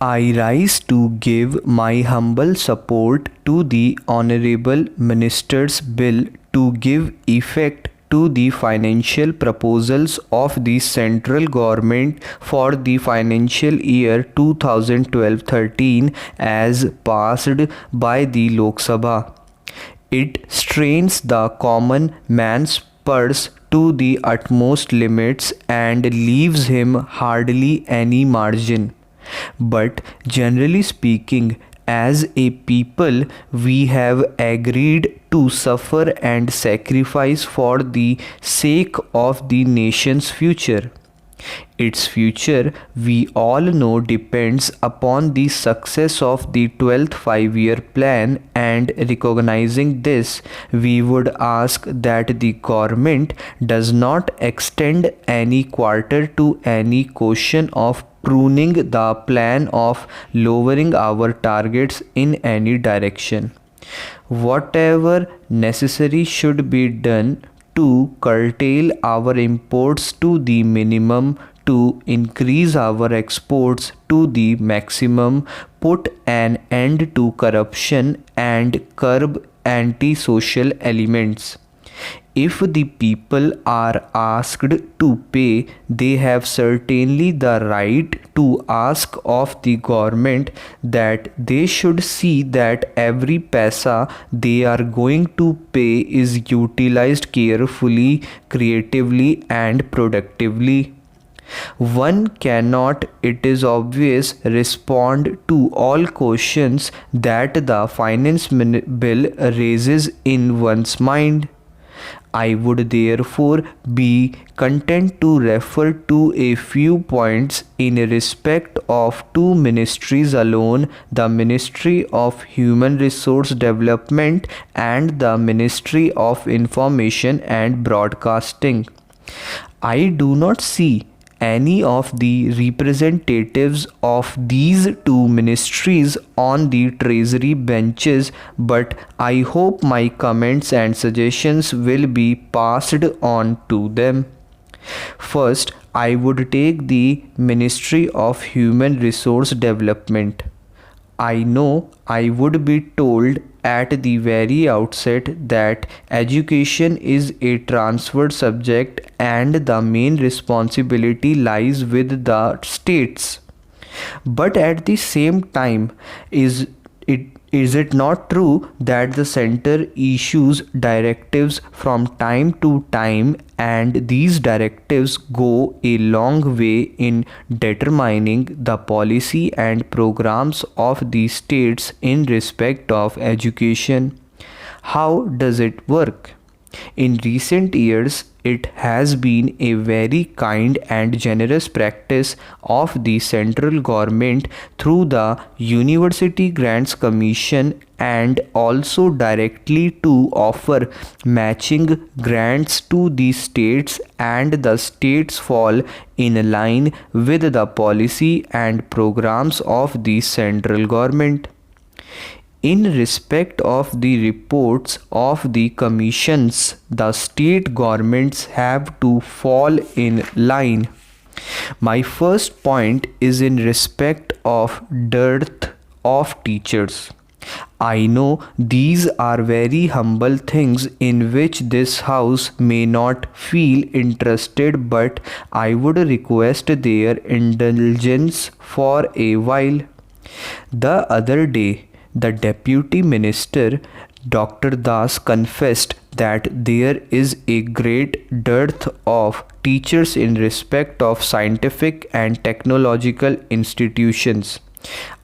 I rise to give my humble support to the Honorable Minister's Bill to give effect to the financial proposals of the central government for the financial year 2012-13 as passed by the Lok Sabha. It strains the common man's purse to the utmost limits and leaves him hardly any margin. But generally speaking, as a people, we have agreed to suffer and sacrifice for the sake of the nation's future. Its future, we all know, depends upon the success of the 12th five-year plan, and recognizing this, we would ask that the government does not extend any quarter to any question of pruning the plan of lowering our targets in any direction. Whatever necessary should be done to curtail our imports to the minimum, to increase our exports to the maximum, put an end to corruption, and curb anti-social elements. If the people are asked to pay, they have certainly the right to ask of the government that they should see that every paisa they are going to pay is utilized carefully, creatively, and productively. One cannot, it is obvious, respond to all questions that the finance bill raises in one's mind. I would therefore be content to refer to a few points in respect of two ministries alone, the Ministry of Human Resource Development and the Ministry of Information and Broadcasting. I do not see any of the representatives of these two ministries on the treasury benches, but I hope my comments and suggestions will be passed on to them. First, I would take the Ministry of Human Resource Development. I know I would be told at the very outset that education is a transferred subject and the main responsibility lies with the states. But at the same time, is it not true that the center issues directives from time to time, and these directives go a long way in determining the policy and programs of the states in respect of education? How does it work? In recent years, it has been a very kind and generous practice of the central government through the University Grants Commission and also directly to offer matching grants to the states, and the states fall in line with the policy and programs of the central government. In respect of the reports of the commissions, the state governments have to fall in line. My first point is in respect of dearth of teachers. I know these are very humble things in which this house may not feel interested, but I would request their indulgence for a while. The other day, the Deputy Minister Dr. Das confessed that there is a great dearth of teachers in respect of scientific and technological institutions.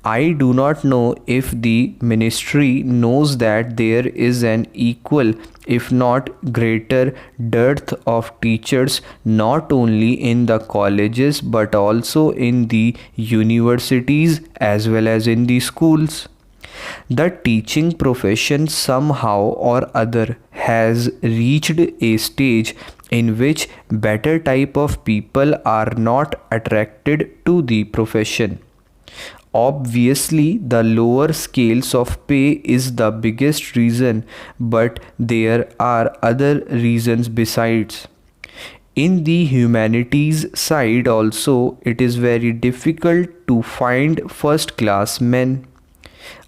I do not know if the ministry knows that there is an equal, if not greater, dearth of teachers not only in the colleges but also in the universities as well as in the schools. The teaching profession somehow or other has reached a stage in which better type of people are not attracted to the profession. Obviously, the lower scales of pay is the biggest reason, but there are other reasons besides. In the humanities side also, it is very difficult to find first class men.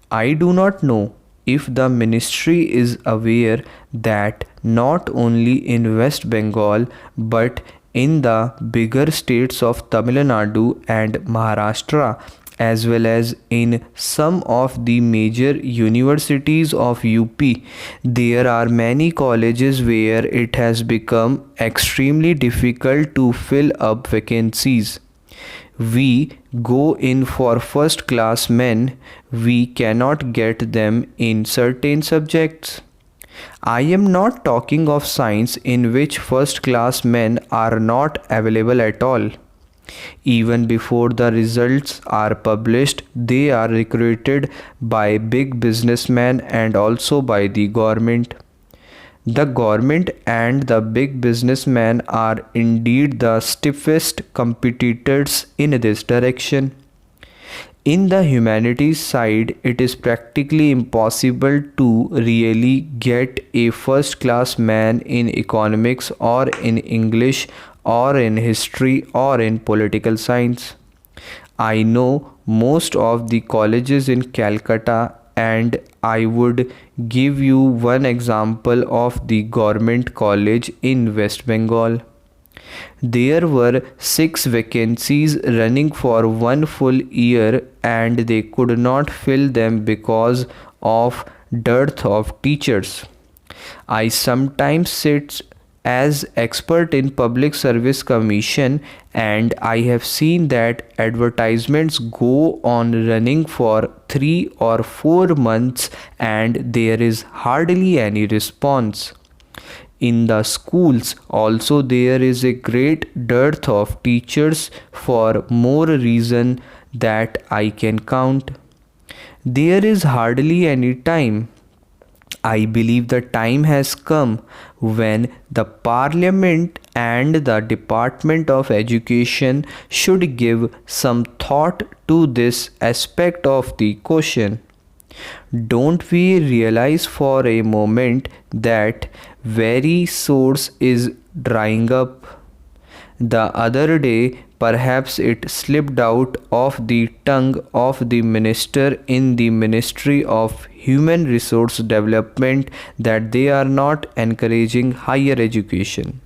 I do not know if the ministry is aware that not only in West Bengal but in the bigger states of Tamil Nadu and Maharashtra, as well as in some of the major universities of UP, there are many colleges where it has become extremely difficult to fill up vacancies. We go in for first class men, we cannot get them in certain subjects. I am not talking of science in which first class men are not available at all. Even before the results are published, they are recruited by big businessmen and also by the government. The government and the big businessmen are indeed the stiffest competitors in this direction. In the humanities side, it is practically impossible to really get a first class man in economics or in English or in history or in political science. I know most of the colleges in Calcutta, and I would give you one example of the government college in West Bengal. There were 6 vacancies running for one full year and they could not fill them because of dearth of teachers. I sometimes sit as expert in public service commission and I have seen that advertisements go on running for 3 or 4 months and there is hardly any response. In the schools also there is a great dearth of teachers for more reason that I can count. There is hardly any time. I believe the time has come when the Parliament and the Department of Education should give some thought to this aspect of the question. Don't we realize for a moment that very source is drying up? The other day, perhaps it slipped out of the tongue of the minister in the Ministry of Human Resource Development that they are not encouraging higher education.